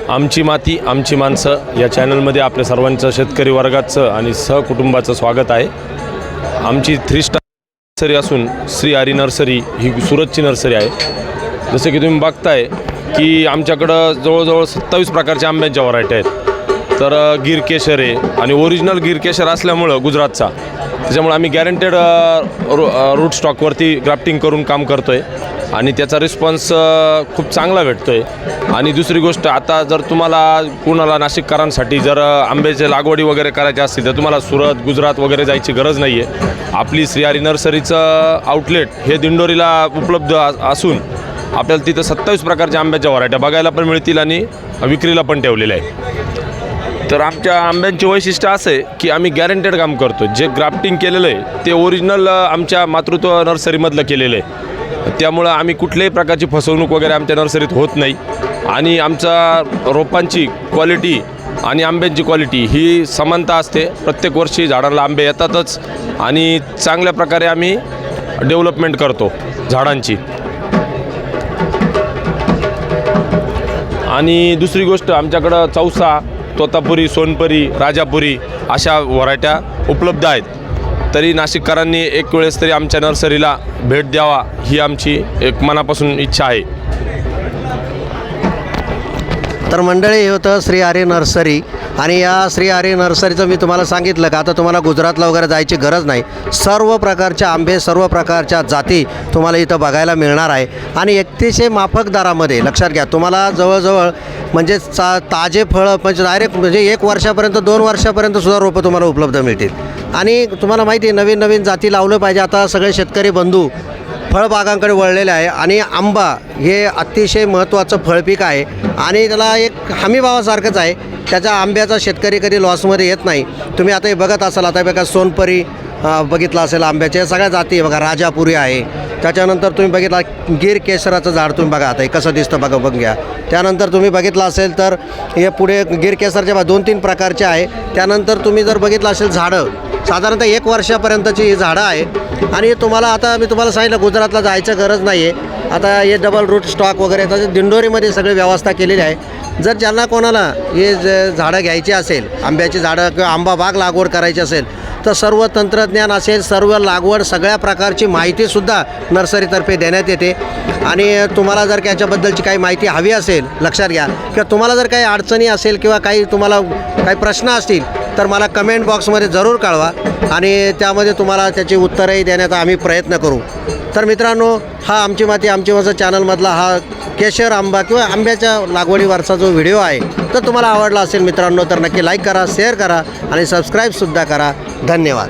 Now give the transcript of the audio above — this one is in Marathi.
आमची माती आमची माणसं या चॅनलमध्ये आपल्या सर्वांचं शेतकरी वर्गाचं आणि सहकुटुंबाचं स्वागत आहे। आमची 3 स्टार नर्सरी असून श्री हरी नर्सरी ही सुरतची नर्सरी आहे। जसे की तुम्ही बघताय की आमच्याकडं जवळजवळ 27 प्रकारच्या आंब्यांच्या व्हरायटी आहेत। तर गिर केशर आहे आणि ओरिजिनल गिर केशर असल्यामुळं गुजरातचा, त्याच्यामुळे आम्ही गॅरंटेड रूट स्टॉकवरती ग्राफ्टिंग करून काम करतो आहे आणि त्याचा रिस्पॉन्स खूप चांगला भेटतो आहे। आणि दुसरी गोष्ट, आता जर तुम्हाला कुणाला नाशिककरांसाठी जर आंब्याचे लागवडी वगैरे करायची असतील तर तुम्हाला सुरत गुजरात वगैरे जायची गरज नाही आहे। आपली श्री हरी नर्सरीचं आउटलेट हे दिंडोरीला उपलब्ध असून आपल्याला तिथं 27 प्रकारच्या आंब्याच्या व्हरायट्या बघायला पण मिळतील आणि विक्रीला पण ठेवलेल्या आहे। तर आमच्या आंब्यांचे वैशिष्ट्य असं आहे की आम्ही गॅरंटेड काम करतो। जे ग्राफ्टिंग केलेलं आहे ते ओरिजिनल आमच्या मातृत्व नर्सरीमधलं केलेलं आहे, त्यामुळं आम्ही कुठल्याही प्रकारची फसवणूक वगैरे आमच्या नर्सरीत होत नाही। आणि आमचा रोपांची क्वालिटी आणि आंब्यांची क्वालिटी ही समानता असते। प्रत्येक वर्षी झाडांना आंबे येतातच आणि चांगल्या प्रकारे आम्ही डेव्हलपमेंट करतो झाडांची। आणि दुसरी गोष्ट, आमच्याकडं चौसा, तोतापुरी, सोनपरी, राजापुरी अशा व्हरायट्या उपलब्ध आहेत। तरी नाशिककरांनी एक वेळेस तरी आमच्या नर्सरीला भेट द्यावा ही आमची एक मनापासून इच्छा आहे। तर मंडळी, हे होतं श्री हरी नर्सरी आणि या श्री हरी नर्सरीचं मी तुम्हाला सांगितलं का आता तुम्हाला गुजरातला वगैरे जायची गरज नाही। सर्व प्रकारच्या आंबे, सर्व प्रकारच्या जाती तुम्हाला इथं बघायला मिळणार आहे आणि 3100 माफक दरामध्ये। लक्षात घ्या, तुम्हाला जवळजवळ म्हणजे ताजे फळं म्हणजे डायरेक्ट म्हणजे 1 वर्षापर्यंत 2 वर्षापर्यंत सुद्धा रोपं तुम्हाला उपलब्ध मिळतील। आणि तुम्हाला माहिती आहे नवीन नवीन जाती लावलं पाहिजे। आता सगळे शेतकरी बंधू फळबागांकडे वळलेले आहे आणि आंबा हे अतिशय महत्त्वाचं फळपीक आहे आणि त्याला एक हमीभावासारखंच आहे। त्याच्या आंब्याचा शेतकरी कधी लॉसमध्ये येत नाही। तुम्ही आता हे बघत असाल, आता बघा सोनपरी बघितलं असेल आंब्याच्या सगळ्या जाती बघा, राजापुरी आहे। त्याच्यानंतर तुम्ही बघितला गिर केशराचं झाड तुम्ही बघा आता हे कसं दिसतं बघा, बघ घ्या। त्यानंतर तुम्ही बघितलं असेल तर हे पुढे गिर केसरच्या 2-3 प्रकारचे आहे। त्यानंतर तुम्ही जर बघितलं असेल झाडं साधारणतः 1 वर्षापर्यंतची ही झाडं आहे आणि तुम्हाला आता मी तुम्हाला सांगितलं गुजरातला जायचं गरज नाही आहे। आता हे डबल रूट स्टॉक वगैरे तर दिंडोरीमध्ये सगळी व्यवस्था केलेली आहे। जर ज्यांना कोणाला हे झाडं घ्यायची असेल, आंब्याची झाडं किंवा आंबा बाग लागवड करायची असेल तर सर्व तंत्रज्ञान असेल, सर्व लागवड सगळ्या प्रकारची माहितीसुद्धा नर्सरीतर्फे देण्यात येते। आणि तुम्हाला जर याच्याबद्दलची काही माहिती हवी असेल, लक्षात घ्या, किंवा तुम्हाला जर काही अडचणी असेल किंवा काही तुम्हाला काही प्रश्न असतील तर मला कमेंट बॉक्समध्ये जरूर कळवा आणि त्यामध्ये तुम्हाला त्याची उत्तरंही देण्याचा आम्ही प्रयत्न करू। तर मित्रांनो, हा आमची माती आमची माणसं चॅनलमधला हा केशर आंबा किंवा आंब्याच्या लागवडीवरचा जो व्हिडिओ आहे तर तुम्हाला आवडला असेल मित्रांनो तर नक्की लाईक करा, शेअर करा आणि सबस्क्राईबसुद्धा करा। धन्यवाद।